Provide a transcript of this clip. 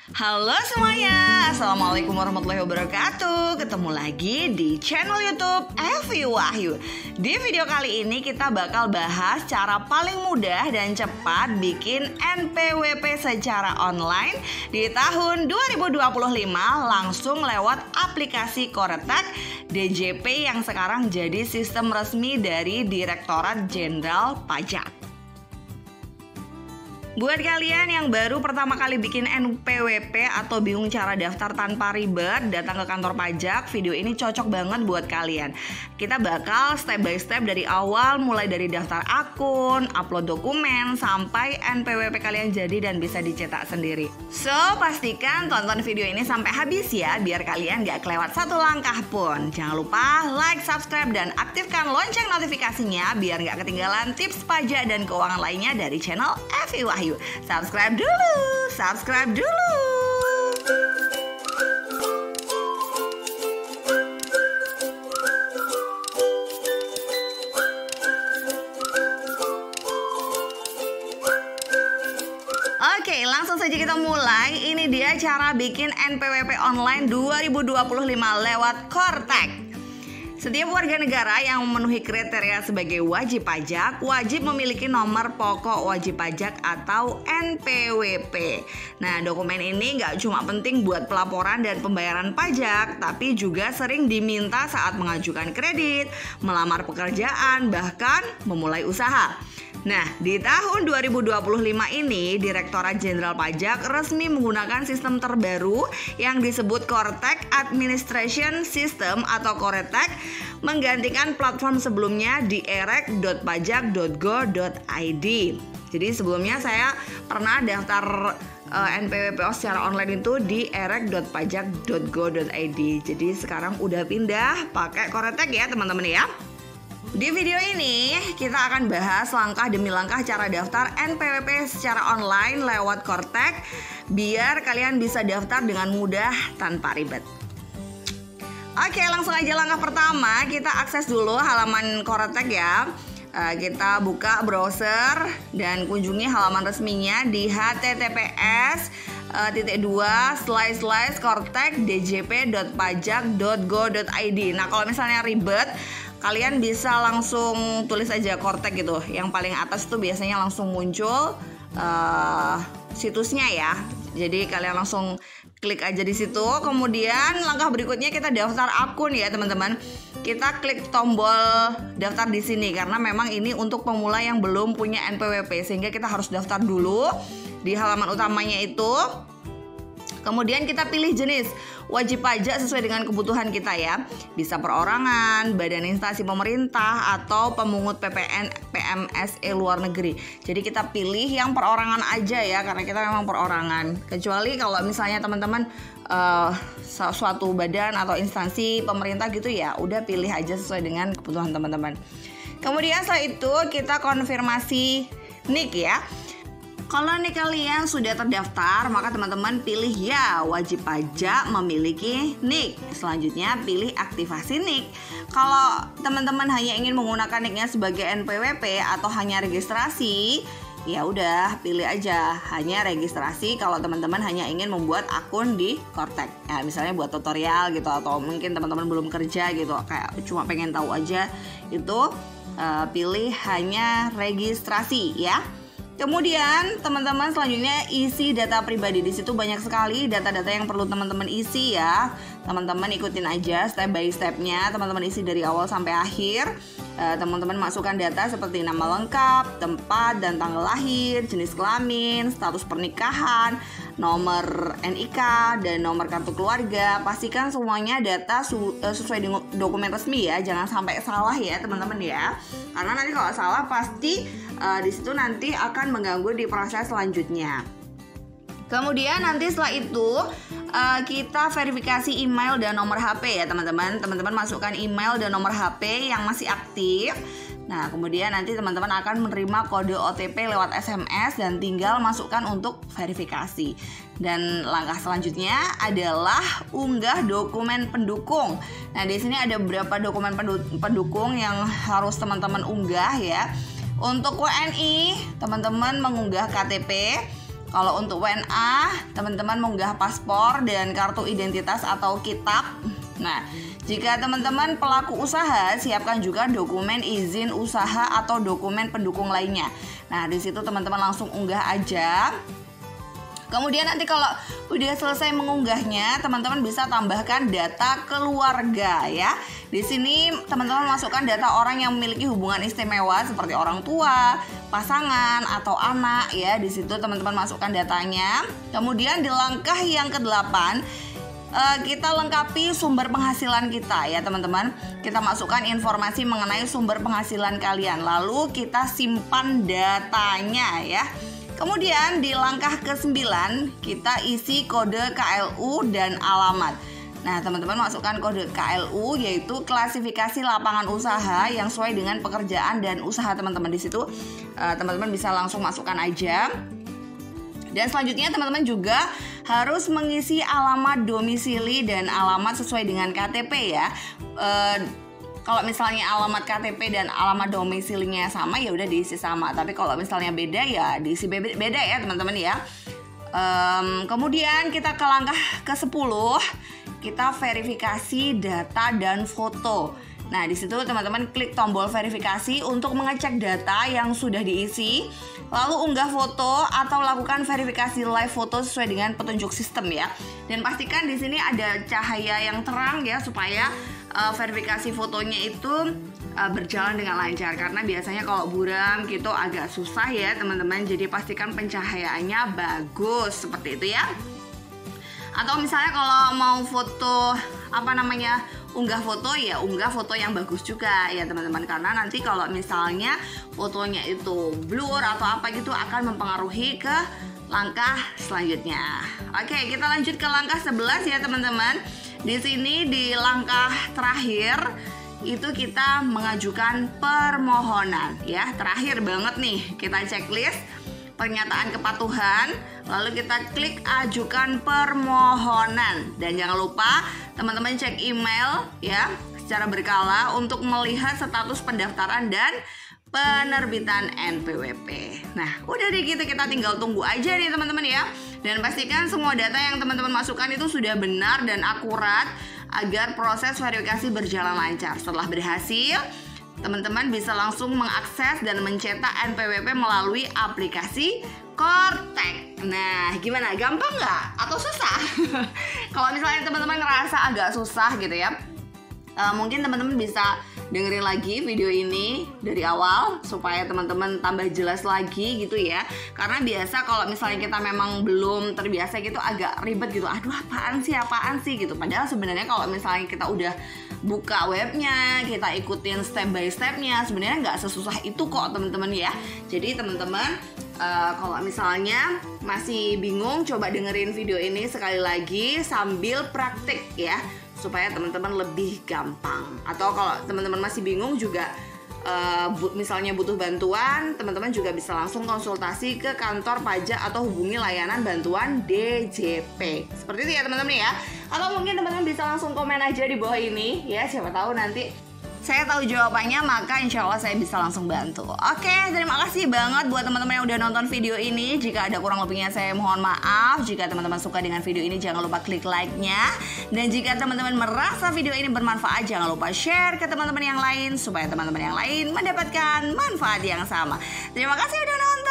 Halo semuanya, Assalamualaikum warahmatullahi wabarakatuh. Ketemu lagi di channel YouTube Evi Wahyu. Di video kali ini kita bakal bahas cara paling mudah dan cepat bikin NPWP secara online di tahun 2025 langsung lewat aplikasi Koretek DJP yang sekarang jadi sistem resmi dari Direktorat Jenderal Pajak. Buat kalian yang baru pertama kali bikin NPWP atau bingung cara daftar tanpa ribet, datang ke kantor pajak, video ini cocok banget buat kalian. Kita bakal step by step dari awal, mulai dari daftar akun, upload dokumen, sampai NPWP kalian jadi dan bisa dicetak sendiri. So, pastikan tonton video ini sampai habis ya, biar kalian gak kelewat satu langkah pun. Jangan lupa like, subscribe, dan aktifkan lonceng notifikasinya biar gak ketinggalan tips pajak dan keuangan lainnya dari channel Evi Wahyu. Subscribe dulu. Oke, langsung saja kita mulai. Ini dia cara bikin NPWP online 2025 lewat Koretek. Setiap warga negara yang memenuhi kriteria sebagai wajib pajak wajib memiliki nomor pokok wajib pajak atau NPWP. Nah, dokumen ini nggak cuma penting buat pelaporan dan pembayaran pajak, tapi juga sering diminta saat mengajukan kredit, melamar pekerjaan, bahkan memulai usaha. Nah, di tahun 2025 ini, Direktorat Jenderal Pajak resmi menggunakan sistem terbaru yang disebut Koretek Administration System atau Koretek, menggantikan platform sebelumnya di erek.pajak.go.id. Jadi sebelumnya saya pernah daftar NPWP secara online itu di erek.pajak.go.id. Jadi sekarang udah pindah pakai Koretek ya teman-teman ya. Di video ini kita akan bahas langkah demi langkah cara daftar NPWP secara online lewat Koretek biar kalian bisa daftar dengan mudah tanpa ribet. Oke, langsung aja langkah pertama, kita akses dulu halaman Koretek ya. Kita buka browser dan kunjungi halaman resminya di https://koretek.djp.pajak.go.id. Nah, kalau misalnya ribet, kalian bisa langsung tulis aja Koretek gitu. Yang paling atas itu biasanya langsung muncul situsnya ya. Jadi kalian langsung klik aja di situ. Kemudian langkah berikutnya kita daftar akun ya teman-teman. Kita klik tombol daftar di sini karena memang ini untuk pemula yang belum punya NPWP, sehingga kita harus daftar dulu di halaman utamanya itu. Kemudian kita pilih jenis wajib pajak sesuai dengan kebutuhan kita ya. Bisa perorangan, badan instansi pemerintah, atau pemungut PPN PMSE luar negeri. Jadi kita pilih yang perorangan aja ya, karena kita memang perorangan. Kecuali kalau misalnya teman-teman suatu badan atau instansi pemerintah gitu ya, udah pilih aja sesuai dengan kebutuhan teman-teman. Kemudian setelah itu kita konfirmasi NIK ya. Kalau nih kalian sudah terdaftar, maka teman-teman pilih ya wajib pajak memiliki NIK. Selanjutnya pilih aktivasi NIK. Kalau teman-teman hanya ingin menggunakan NIK-nya sebagai NPWP atau hanya registrasi, ya udah pilih aja hanya registrasi. Kalau teman-teman hanya ingin membuat akun di Koretek, ya misalnya buat tutorial gitu, atau mungkin teman-teman belum kerja gitu, kayak cuma pengen tahu aja, itu pilih hanya registrasi ya. Kemudian teman-teman selanjutnya isi data pribadi. Di situ banyak sekali data-data yang perlu teman-teman isi ya. Teman-teman ikutin aja step by stepnya. Teman-teman isi dari awal sampai akhir. Teman-teman masukkan data seperti nama lengkap, tempat dan tanggal lahir, jenis kelamin, status pernikahan, nomor NIK, dan nomor kartu keluarga. Pastikan semuanya data sesuai dengan dokumen resmi ya. Jangan sampai salah ya teman-teman ya. Karena nanti kalau salah pasti di situ nanti akan mengganggu di proses selanjutnya. Kemudian nanti setelah itu kita verifikasi email dan nomor HP ya teman-teman. Teman-teman masukkan email dan nomor HP yang masih aktif. Nah, kemudian nanti teman-teman akan menerima kode OTP lewat SMS dan tinggal masukkan untuk verifikasi. Dan langkah selanjutnya adalah unggah dokumen pendukung. Nah, di sini ada beberapa dokumen pendukung yang harus teman-teman unggah ya. Untuk WNI, teman-teman mengunggah KTP. Kalau untuk WNA, teman-teman mengunggah paspor dan kartu identitas atau kitab. Nah, jika teman-teman pelaku usaha, siapkan juga dokumen izin usaha atau dokumen pendukung lainnya. Nah, di situ teman-teman langsung unggah aja. Kemudian nanti kalau udah selesai mengunggahnya, teman-teman bisa tambahkan data keluarga ya. Di sini teman-teman masukkan data orang yang memiliki hubungan istimewa seperti orang tua, pasangan atau anak ya. Di situ teman-teman masukkan datanya. Kemudian di langkah yang ke-8 kita lengkapi sumber penghasilan kita ya teman-teman. Kita masukkan informasi mengenai sumber penghasilan kalian. Lalu kita simpan datanya ya. Kemudian di langkah ke-9 kita isi kode KLU dan alamat. Nah teman-teman masukkan kode KLU yaitu klasifikasi lapangan usaha yang sesuai dengan pekerjaan dan usaha teman-teman. Di situ teman-teman bisa langsung masukkan aja. Dan selanjutnya teman-teman juga harus mengisi alamat domisili dan alamat sesuai dengan KTP ya. Kalau misalnya alamat KTP dan alamat domisilinya sama ya udah diisi sama. Tapi kalau misalnya beda ya diisi beda ya teman-teman ya. Kemudian kita ke langkah ke-10, kita verifikasi data dan foto. Nah, di situ teman-teman klik tombol verifikasi untuk mengecek data yang sudah diisi, lalu unggah foto atau lakukan verifikasi live foto sesuai dengan petunjuk sistem ya. Dan pastikan di sini ada cahaya yang terang ya supaya verifikasi fotonya itu berjalan dengan lancar, karena biasanya kalau buram gitu agak susah ya teman-teman. Jadi pastikan pencahayaannya bagus seperti itu ya. Atau misalnya kalau mau foto unggah foto ya unggah foto yang bagus juga ya teman-teman, karena nanti kalau misalnya fotonya itu blur atau apa gitu akan mempengaruhi ke langkah selanjutnya. Oke, kita lanjut ke langkah 11 ya teman-teman. Di sini di langkah terakhir itu kita mengajukan permohonan ya. Terakhir banget nih, kita checklist pernyataan kepatuhan, lalu kita klik ajukan permohonan. Dan jangan lupa teman-teman cek email ya secara berkala untuk melihat status pendaftaran dan penerbitan NPWP. Nah, udah deh gitu, kita tinggal tunggu aja nih teman-teman ya. Dan pastikan semua data yang teman-teman masukkan itu sudah benar dan akurat agar proses verifikasi berjalan lancar. Setelah berhasil, teman-teman bisa langsung mengakses dan mencetak NPWP melalui aplikasi Kortek. Nah, gimana? Gampang nggak? Atau susah? Kalau misalnya teman-teman ngerasa agak susah gitu ya, mungkin teman-teman bisa dengerin lagi video ini dari awal supaya teman-teman tambah jelas lagi gitu ya. Karena biasa kalau misalnya kita memang belum terbiasa gitu agak ribet gitu. Aduh, apaan sih gitu. Padahal sebenarnya kalau misalnya kita udah buka webnya, kita ikutin step by stepnya, sebenarnya nggak sesusah itu kok teman-teman ya. Jadi teman-teman kalau misalnya masih bingung, coba dengerin video ini sekali lagi sambil praktik ya, supaya teman-teman lebih gampang. Atau kalau teman-teman masih bingung juga, misalnya butuh bantuan, teman-teman juga bisa langsung konsultasi ke kantor pajak atau hubungi layanan bantuan DJP. Seperti itu ya teman-teman ya. Atau mungkin teman-teman bisa langsung komen aja di bawah ini ya, siapa tahu nanti saya tahu jawabannya, maka insya Allah saya bisa langsung bantu. Oke, terima kasih banget buat teman-teman yang udah nonton video ini. Jika ada kurang lebihnya saya mohon maaf. Jika teman-teman suka dengan video ini, jangan lupa klik like-nya. Dan jika teman-teman merasa video ini bermanfaat, jangan lupa share ke teman-teman yang lain supaya teman-teman yang lain mendapatkan manfaat yang sama. Terima kasih udah nonton.